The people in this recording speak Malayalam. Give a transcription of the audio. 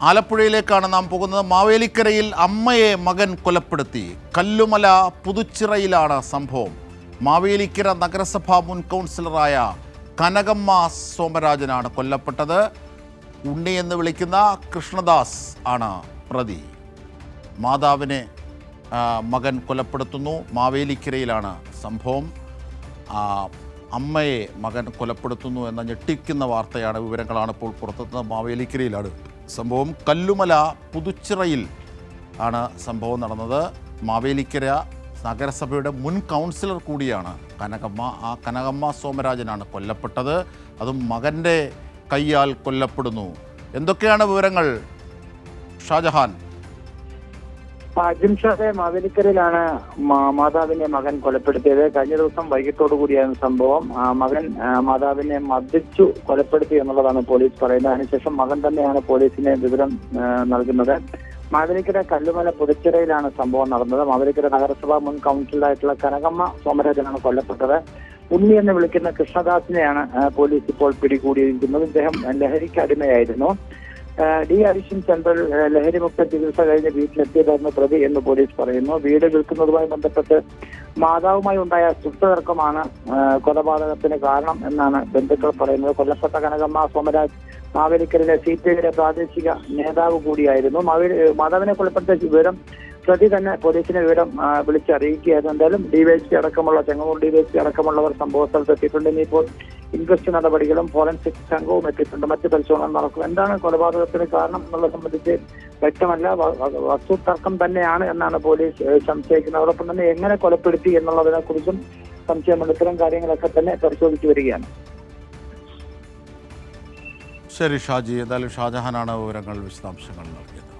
ആലപ്പുഴയിലേക്കാണ് നാം പോകുന്നത്. മാവേലിക്കരയിൽ അമ്മയെ മകൻ കൊലപ്പെടുത്തി. കല്ലുമല പുതുച്ചിറയിലാണ് സംഭവം. മാവേലിക്കര നഗരസഭാ മുൻ കൗൺസിലറായ കനകമ്മ സോമരാജനാണ് കൊല്ലപ്പെട്ടത്. ഉണ്ണി എന്ന് വിളിക്കുന്ന കൃഷ്ണദാസ് ആണ് പ്രതി. മാതാവിനെ മകൻ കൊലപ്പെടുത്തുന്നു. മാവേലിക്കരയിലാണ് സംഭവം. അമ്മയെ മകൻ കൊലപ്പെടുത്തുന്നു എന്ന ഞെട്ടിക്കുന്ന വാർത്തയാണ്, വിവരങ്ങളാണ് ഇപ്പോൾ പുറത്തെത്തുന്നത്. മാവേലിക്കരയിലാണ് സംഭവം. കല്ലുമല പുതുച്ചിറയിൽ ആണ് സംഭവം നടന്നത്. മാവേലിക്കര നഗരസഭയുടെ മുൻ കൗൺസിലർ കൂടിയാണ് കനകമ്മ. ആ കനകമ്മ സോമരാജനാണ് കൊല്ലപ്പെട്ടത്. അതും മകൻ്റെ കയ്യാൽ കൊല്ലപ്പെടുന്നു. എന്തൊക്കെയാണ് വിവരങ്ങൾ ഷാജഹാൻ? ജിംഷാദെ, മാവേലിക്കരയിലാണ് മാതാവിനെ മകൻ കൊലപ്പെടുത്തിയത്. കഴിഞ്ഞ ദിവസം വൈകിട്ടോടു കൂടിയാണ് സംഭവം. മകൻ മാതാവിനെ മർദ്ദിച്ചു കൊലപ്പെടുത്തി എന്നുള്ളതാണ് പോലീസ് പറയുന്നത്. അതിനുശേഷം മകൻ തന്നെയാണ് പോലീസിന് വിവരം നൽകുന്നത്. മാവേലിക്കര കല്ലുമല പുതുച്ചിറയിലാണ് സംഭവം നടന്നത്. മാവേലിക്കര നഗരസഭ മുൻ കൗൺസിലറായിട്ടുള്ള കനകമ്മ സോമരാജനാണ് കൊല്ലപ്പെട്ടത്. ഉണ്ണി എന്ന് വിളിക്കുന്ന കൃഷ്ണദാസിനെയാണ് പോലീസ് ഇപ്പോൾ പിടികൂടിയിരിക്കുന്നത്. ഇദ്ദേഹം ലഹരിക്ക് അടിമയായിരുന്നു. ഡി അഡിക്ഷൻ സെന്ററിൽ ലഹരിമുക്ത ചികിത്സ കഴിഞ്ഞ് വീട്ടിലെത്തിയതായിരുന്നു പ്രതി എന്ന് പോലീസ് പറയുന്നു. വീട് വിൽക്കുന്നതുമായി ബന്ധപ്പെട്ട് മാതാവുമായി ഉണ്ടായ തർക്കമാണ് കൊലപാതകത്തിന് കാരണം എന്നാണ് ബന്ധുക്കൾ പറയുന്നത്. കൊല്ലപ്പെട്ട കനകമ്മ സോമരാജ് മാവേലിക്കരയിലെ CPIയുടെ പ്രാദേശിക നേതാവ് കൂടിയായിരുന്നു. മാതാവിനെ കൊലപ്പെടുത്തിയ വിവരം പ്രതി തന്നെ പോലീസിനെ വിവരം വിളിച്ചറിയിക്കുകയായിരുന്നു. എന്തായാലും DYSP അടക്കമുള്ള ചെങ്ങന്നൂർ DYSP അടക്കമുള്ളവർ സംഭവ സ്ഥലത്ത് എത്തിയിട്ടുണ്ട്. ഇനിയിപ്പോൾ ഇൻക്വസ്റ്റ് നടപടികളും ഫോറൻസിക് സംഘവും എത്തിയിട്ടുണ്ട്. മറ്റ് പരിശോധന നടക്കും. എന്താണ് കൊലപാതകത്തിന് കാരണം എന്നുള്ളത് സംബന്ധിച്ച് വ്യക്തമല്ല. വസ്തു തർക്കം തന്നെയാണ് എന്നാണ് പോലീസ് സംശയിക്കുന്നത്. അതോടൊപ്പം തന്നെ എങ്ങനെ കൊലപ്പെടുത്തി എന്നുള്ളതിനെ കുറിച്ചും സംശയമുണ്ട്. ഇത്തരം കാര്യങ്ങളൊക്കെ തന്നെ പരിശോധിച്ചു വരികയാണ്. ശരി ഷാജി, എന്തായാലും ഷാജഹാനാണ് വിവരങ്ങൾ വിശദാംശങ്ങൾ നൽകിയത്.